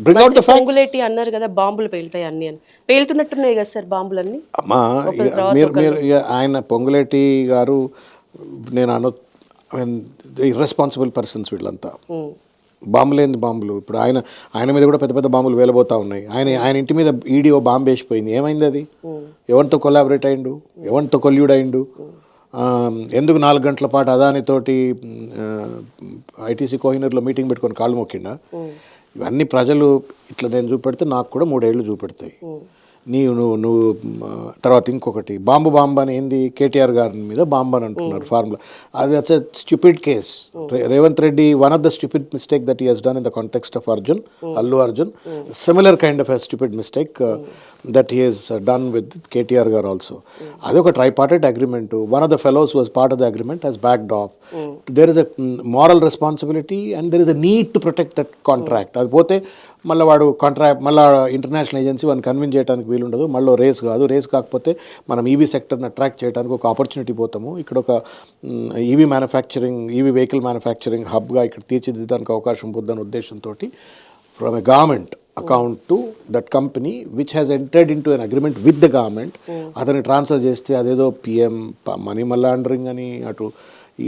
Bring out the facts. Ponguleti అన్నారు కదా బాంబులు పేలుతాయి అన్ని అని, పేలుతున్నట్టున్నాయి కదా సార్ బాంబులన్నీ. అమ్మా మీరు ఆయన పొంగులేటి గారు నేను ఇర్రెస్పాన్సిబుల్ పర్సన్స్ వీళ్ళంతా. బాంబులేంది బాంబులు, ఇప్పుడు ఆయన మీద కూడా పెద్ద పెద్ద బాంబులు వేలబోతా ఉన్నాయి. ఆయన ఇంటి మీద ఈడీఓ బాంబు వేసిపోయింది, ఏమైంది అది? ఎవరితో కొలాబరేట్ అయిండు, ఎవరితో కొల్యూడ్ అయిండు? ఎందుకు 4 గంటల పాటు అదానితోటి ఐటీసీ కోహినూర్లో మీటింగ్ పెట్టుకొని కాళ్ళు మొక్కిండా? ఇవన్నీ ప్రజలు ఇట్లా నేను చూపెడితే నాకు కూడా 3 ఏళ్ళు చూపెడతాయి. నువ్వు తర్వాత ఇంకొకటి బాంబు అని ఏంది, కేటీఆర్ గారి మీద బాంబు అని అంటున్నారు ఫార్ములా. అది that's a stupid case. Revanth Reddy, one of the stupid mistake that he has done in the context of Allu Arjun, similar kind of a stupid mistake that he has done with KTR garu also. అది ఒక tripartite agreement. One of the fellows was part of the agreement has backed off. There is a moral responsibility and there is a need to protect that contract. అది పోతే మళ్ళీ వాడు మళ్ళీ international agency వాడిని convince చేయడానికి వీలుండదు. మళ్ళీ race కాదు, race కాకపోతే మనం ఈవీ సెక్టర్ని అట్రాక్ట్ చేయడానికి ఒక ఆపర్చునిటీ పోతాము. ఇక్కడ ఒక ఈవీ వెహికల్ మ్యానుఫ్యాక్చరింగ్ హబ్గా ఇక్కడ తీర్చిదిద్దడానికి అవకాశం పొందని ఉద్దేశంతో from a government account to that company which has entered in to an agreement with the government. అతన్ని ట్రాన్స్ఫర్ చేస్తే అదేదో పిఎం మనీ లాండరింగ్ అని అటు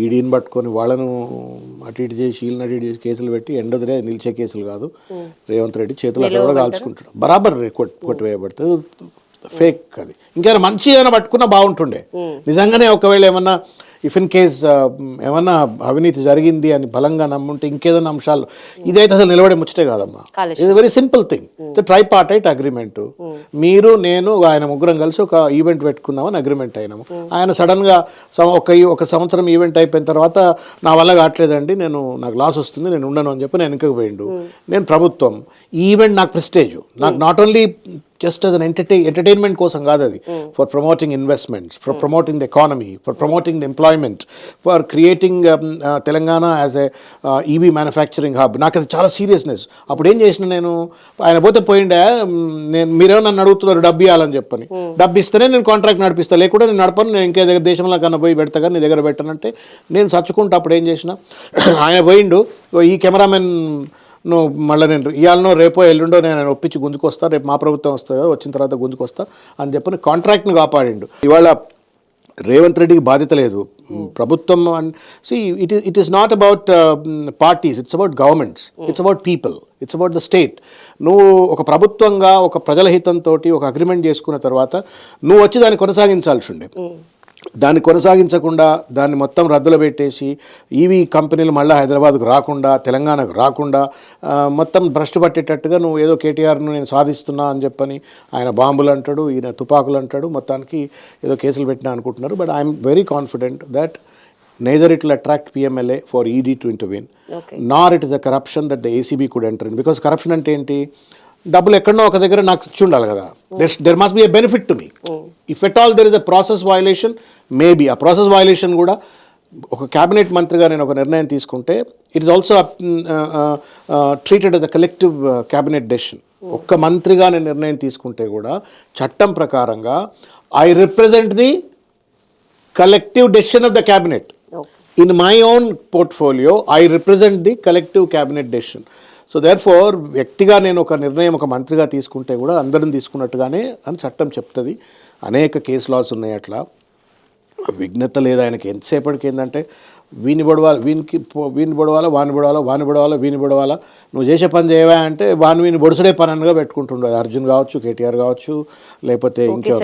ఈడీని పట్టుకొని వాళ్ళను అటు ఇటు చేసి వీళ్ళని అటు ఇటు చేసి కేసులు పెట్టి ఎండదిరే నిలిచే కేసులు కాదు. రేవంత్ రెడ్డి చేతులు అక్కడ కూడా కాల్చుకుంటాడు, బరాబర్ కొట్టివేయబడుతుంది. ఫేక్ అది. ఇంకేమైనా మంచి ఏమైనా పట్టుకున్నా బాగుంటుండే నిజంగానే. ఒకవేళ ఏమన్నా ఇఫ్ ఇన్ కేస్ ఏమన్నా అవినీతి జరిగింది అని బలంగా నమ్ముంటే ఇంకేదైనా అంశాలు, ఇదైతే అసలు నిలబడే ముచ్చటే కాదమ్మా. ఇది very simple thing. Tripartite agreement. మీరు నేను ఆయన ముగ్గురం కలిసి ఒక ఈవెంట్ పెట్టుకుందామని అగ్రిమెంట్ అయినాము. ఆయన సడన్గా ఒక సంవత్సరం ఈవెంట్ అయిపోయిన తర్వాత నా వల్ల కావట్లేదండి, నాకు లాస్ వస్తుంది, నేను ఉండను అని చెప్పి నేను వెనకకు పోయిండు. నేను ప్రభుత్వం, ఈ ఈవెంట్ నాకు ప్రెస్టేజ్, నాకు not only just as an entertainment కోసం కాదు అది, for promoting investments, for promoting the economy, for promoting the employment, for creating Telangana as a EV manufacturing hub. నాకు అది చాలా సీరియస్నెస్. అప్పుడు ఏం చేసిన నేను, ఆయన పోతే పోయిండే, మీరేమో నన్ను అడుగుతున్నారు డబ్బు ఇవ్వాలని చెప్పని, డబ్బు ఇస్తేనే నేను కాంట్రాక్ట్ నడిపిస్తాను, లేకుండా నేను నడపను, నేను ఇంకే దగ్గర దేశంలో కన్నా పోయి పెడతా కానీ నీ దగ్గర పెట్టానంటే నేను చచ్చుకుంటా. అప్పుడు ఏం చేసిన, ఆయన పోయిండు, ఈ కెమెరామెన్ నువ్వు మళ్ళీ నేను ఇవాళనో రేపో ఎల్లుండో నేను ఒప్పించి గుంజుకొస్తా, రేపు మా ప్రభుత్వం వస్తుంది కదా, వచ్చిన తర్వాత గుంజుకొస్తా అని చెప్పని కాంట్రాక్ట్ని కాపాడిండు. ఇవాళ రేవంత్ రెడ్డికి బాధ్యత లేదు. ప్రభుత్వం it is not about parties, it's about governments, it's about people, it's about the state. నువ్వు ఒక ప్రభుత్వంగా ఒక ప్రజల హితంతో ఒక అగ్రిమెంట్ చేసుకున్న తర్వాత నువ్వు వచ్చి దాన్ని కొనసాగించాల్సి ఉండే. దాన్ని కొనసాగించకుండా దాన్ని మొత్తం రద్దులో పెట్టేసి ఈవీ కంపెనీలు మళ్ళీ హైదరాబాద్కు రాకుండా, తెలంగాణకు రాకుండా మొత్తం భ్రష్టు పట్టేటట్టుగా నువ్వు ఏదో కేటీఆర్ను నేను సాధిస్తున్నా అని చెప్పని ఆయన బాంబులు అంటాడు, ఈయన తుపాకులు అంటాడు, మొత్తానికి ఏదో కేసులు పెట్టినా అనుకుంటున్నారు. But I'm very confident that neither it will attract PMLA for ED to intervene, nor it is a corruption that the ACB could enter in. Because corruption అంటే ఏంటి, డబ్బులు ఎక్కడనో ఒక దగ్గర నాకు ఇచ్చి ఉండాలి కదా. There must be a benefit to me. If at all there is a process violation, maybe ఆ ప్రాసెస్ వయలేషన్ కూడా ఒక క్యాబినెట్ మంత్రిగా నేను ఒక నిర్ణయం తీసుకుంటే it is also treated as a collective cabinet decision. ఒక్క మంత్రిగా నేను నిర్ణయం తీసుకుంటే కూడా చట్టం ప్రకారంగా I represent the collective decision of the cabinet. In my own portfolio, I represent the collective cabinet decision. So therefore, వ్యక్తిగా నేను ఒక నిర్ణయం ఒక మంత్రిగా తీసుకుంటే కూడా అందరం తీసుకున్నట్టుగానే అని చట్టం చెప్తుంది. అనేక కేసు లాస్ ఉన్నాయి. అట్లా విఘ్నత లేదు ఆయనకి. ఎంతసేపటికి ఏంటంటే వీని బొడవాలి, వీని బొడవాలా, వాని బొడవాలా, వీని బొడవాలా, నువ్వు చేసే పని చేయవా అంటే వీని బొడుసుడే పని అనగా పెట్టుకుంటుండే. అర్జున్ కావచ్చు, కేటీఆర్ కావచ్చు, లేకపోతే ఇంకెవరు.